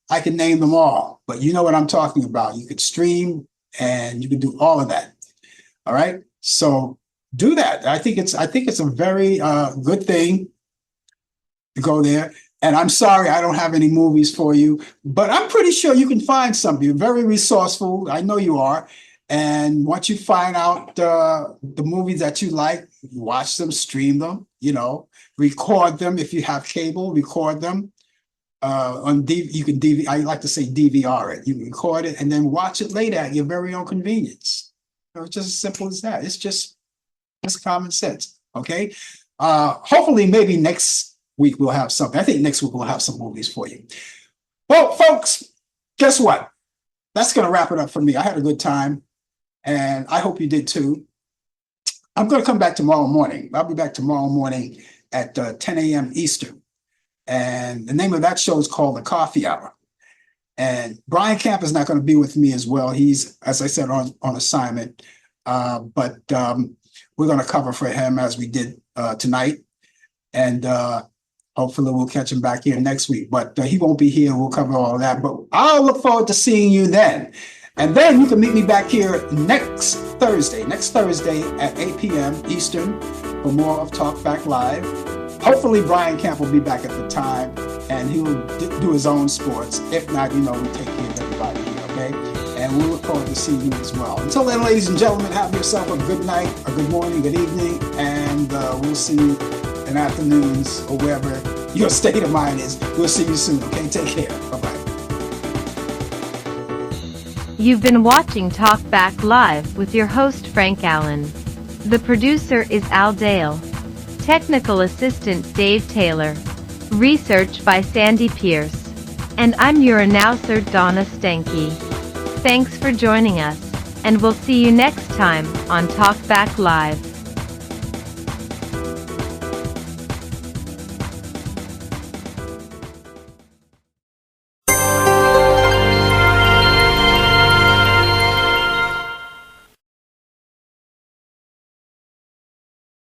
I can name them all, but you know what I'm talking about. You could stream and you can do all of that. All right. So do that. I think it's a very good thing to go there. And I'm sorry, I don't have any movies for you, but I'm pretty sure you can find some. You're very resourceful. I know you are. And once you find out the movies that you like, watch them, stream them, record them. If you have cable, record them. You can I like to say DVR it. You can record it and then watch it later at your very own convenience. It's just as simple as that. It's common sense. Okay. Hopefully, maybe next week we'll have something. I think next week we'll have some movies for you. Well, folks, guess what? That's going to wrap it up for me. I had a good time, and I hope you did too. I'm going to come back tomorrow morning. I'll be back tomorrow morning at 10 a.m. Eastern. And the name of that show is called The Coffee Hour. And Brian Camp is not going to be with me as well. He's, as I said, on assignment. But we're going to cover for him as we did tonight. And hopefully we'll catch him back here next week. But he won't be here. We'll cover all of that. But I'll look forward to seeing you then. And then you can meet me back here next Thursday at 8 p.m. Eastern for more of Talk Back Live. Hopefully Brian Camp will be back at the time and he will do his own sports. If not, we take care of everybody here, okay? And we'll look forward to seeing you as well. Until then, ladies and gentlemen, have yourself a good night, a good morning, good evening, and we'll see you in afternoons or wherever your state of mind is. We'll see you soon, okay? Take care. Bye-bye. You've been watching Talk Back Live with your host Frank Allan. The producer is Al Dale. Technical assistant Dave Taylor. Research by Sandy Pierce. And I'm your announcer Donna Stenke. Thanks for joining us, and we'll see you next time on Talk Back Live.